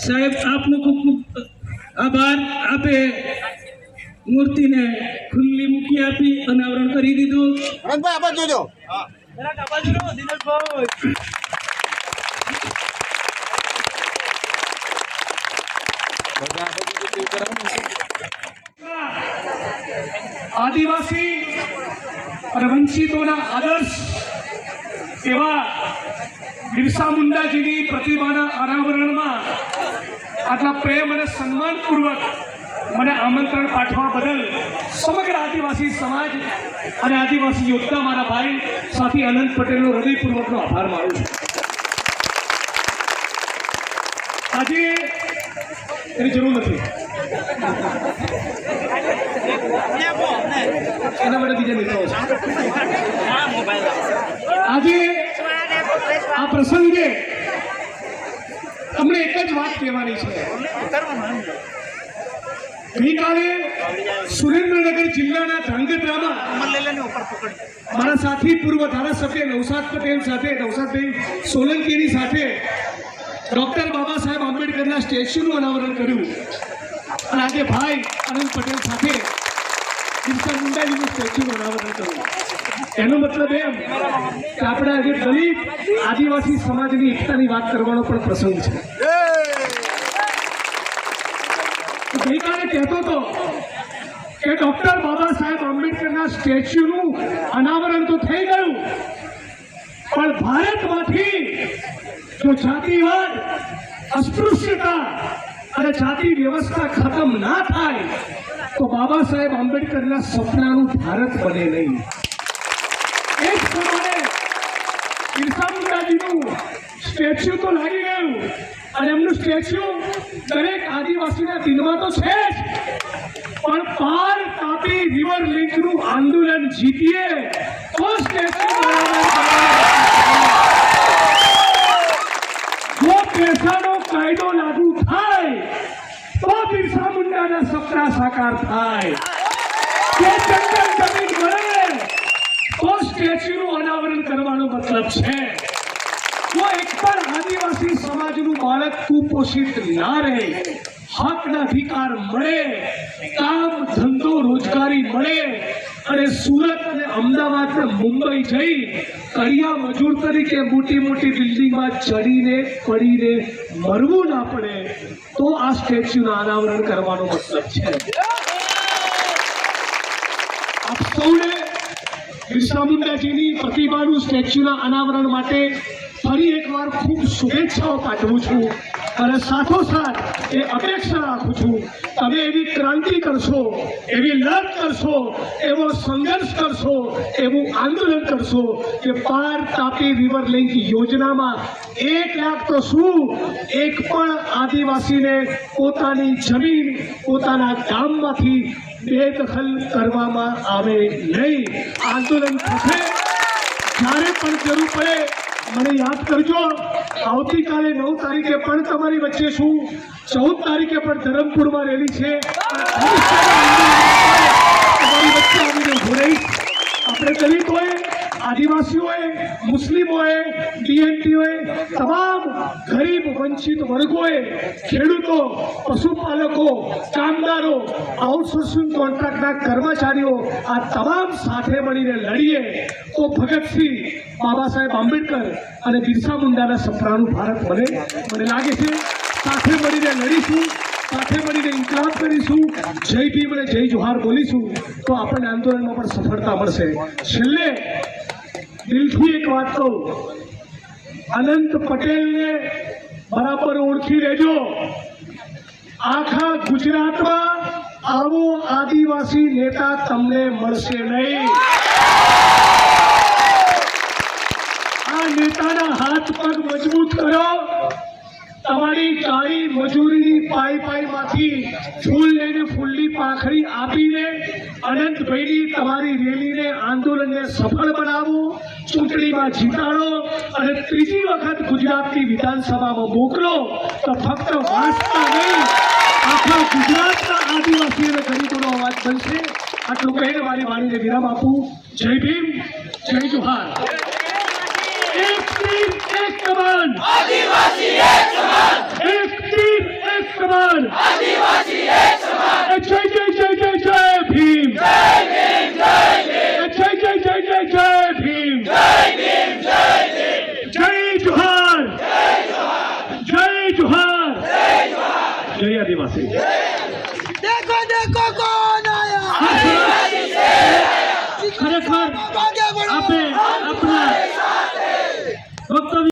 સાહેબ આપનો ખૂબ ખૂબ આભાર. આપે મૂર્તિને ખુલ્લી મૂકી આપી અનાવરણ કરી દીધું. ભરતભાઈ આભાર જોજો. આદિવાસી અને વંચિતોના આદર્શ એવા બિરસા મુંડાજીની પ્રતિમાના અનાવરણમાં આટલા પ્રેમ અને સન્માનપૂર્વક મને આમંત્રણ પાઠવવા બદલ સમગ્ર આદિવાસી સમાજ અને આદિવાસી યોદ્ધા મારા ભાઈ સાથી અનંત પટેલનો હૃદયપૂર્વકનો આભાર માનું છું. આજે એની જરૂર નથી, એના માટે બીજા નેતાઓ છે. આજે આ પ્રસંગે તમને એક જ વાત કહેવાની છે. ગઈકાલે સુરેન્દ્રનગર જિલ્લાના ધ્રાંગધ્રામાં મારા સાથી પૂર્વ ધારાસભ્ય નવસાદ પટેલ સાથે, નવસાદભાઈ સોલંકીની સાથે ડોક્ટર બાબા સાહેબ આંબેડકરના સ્ટેચ્યુનું અનાવરણ કર્યું. અને આજે ભાઈ અનંત પટેલ સાથે બિરસા મુંડાજીનું સ્ટેચ્યુનું અનાવરણ કર્યું. એનો મતલબ એમ કે આપણે આજે દલિત આદિવાસી સમાજની એકતાની વાત કરવાનો પણ પ્રસંગ છે. ગઈકાલે કહેતો હતો કે ડોક્ટર બાબા સાહેબ આંબેડકરના સ્ટેચ્યુનું અનાવરણ તો થઈ ગયું, પણ ભારતમાંથી જો જાતિવાદ, અસ્પૃશ્યતા અને જાતિ વ્યવસ્થા ખતમ ના થાય તો બાબા સાહેબ આંબેડકરના સપનાનું ભારત બને નહીં. એ જ પ્રમાણે બિરસા મુંડાજીનું સ્ટેચ્યુ તો લાગી ગયું અને એમનું સ્ટેચ્યુ દરેક આદિવાસીના દિલમાં તો છે જ, પણ પાર તાપી રિવર લિંકનું આંદોલન જીતીએ તો સ્ટેચ્યુ જો પેશાનો કાયદો લાગુ થાય તો બિરસા મુંડાના સપના સાકાર થાય. જો જંગલ જમીન મળે તો સ્ટેચ્યુનું અનાવરણ કરવાનો મતલબ છે. જો એક પણ આદિવાસી સમાજનું બાળક કુપોષિત ના રહે, હકના અધિકાર મળે, કામ ધંધો રોજગારી મળે અને સુરત અને અમદાવાદ ને મુંબઈ જઈ કડિયા મજૂર તરીકે મોટી મોટી બિલ્ડિંગમાં ચડીને પડીને મરવું ના પડે તો આ સ્ટેચ્યુના અનાવરણ કરવાનો મતલબ છે. આપ સૌને બિરસા મુંડાજીની પ્રતિમાનું સ્ટેચ્યુના અનાવરણ માટે ફરી એકવાર ખૂબ શુભેચ્છાઓ પાઠવું છું અને સાથોસાથ એ અપેક્ષા રાખું છું તમે એવી ક્રાંતિ કરશો, એવી લડ કરશો, એવો સંઘર્ષ કરશો, એવું આંદોલન કરશો કે પાર તાપી રિવર લિંક યોજનામાં 1 લાખ તો શું, એક પણ આદિવાસીને પોતાની જમીન પોતાના ગામમાંથી બેદખલ કરવામાં આવે નહીં. આંદોલન થશે. જ્યારે પણ જરૂર પડે મને યાદ કરજો. આવતીકાલે 9 તારીખે પણ તમારી વચ્ચે છું, 14 તારીખે પણ ધરમપુરમાં રેલી છે. તમારી વચ્ચે આવીને જોડાઈશ. આપણે દલિતોએ, આદિવાસીઓએ, મુસ્લિમોએ, ડીએનટીઓએ, તમામ ગરીબ વંચિત વર્ગોએ, ખેડૂતો, પશુપાલકો, કામદારો, આઉટસોર્સિંગ કોન્ટ્રાક્ટના કર્મચારીઓ આ તમામ સાથે મળીને લડીએ તો ભગતસિંહ, બાબા સાહેબ આંબેડકર અને બિરસા મુંડાના સપનાનું ભારત બને. મને લાગે છે સાથે મળીને લડીશું, સાથે મળીને ઇન્કલાબ કરીશું, જય ભીમ અને જય જોહાર બોલીશું તો આપણને આંદોલનમાં પણ સફળતા મળશે. છેલ્લે દિલથી એક વાત કહું, અનંત પટેલને બરાબર ઓળખી લેજો. આખા ગુજરાતમાં આવો આદિવાસી નેતા તમને મળશે નહીં. આ નેતાના હાથ પગ મજબૂત કરો. તમારી કાળી મજૂરીની પાઈમાંથી ફૂલ લઈને ફૂલની પાંખડી આપીને અનંતભાઈની તમારી રેલીને, આંદોલનને સફળ બનાવો, ચૂંટણીમાં જીતાડો અને ત્રીજી વખત ગુજરાતની વિધાનસભામાં મોકલો તો ફક્ત વાંચતા નહીં, આખા ગુજરાતના આદિવાસી અને ગરીબોનો અવાજ બનશે. આટલું કહીને મારી વાણીને વિરામ આપું. જય ભીમ, જય જોહાર. એક ટીમ, એક કમાન, આદિવાસી એક કમાન, એક સમાન જય જય જય જય જય ભીમ જય જય જય જય જય ભીમ જય જોહાર જય જોહાર જય આદિવાસી देखो देखो कौन आया ખરેખર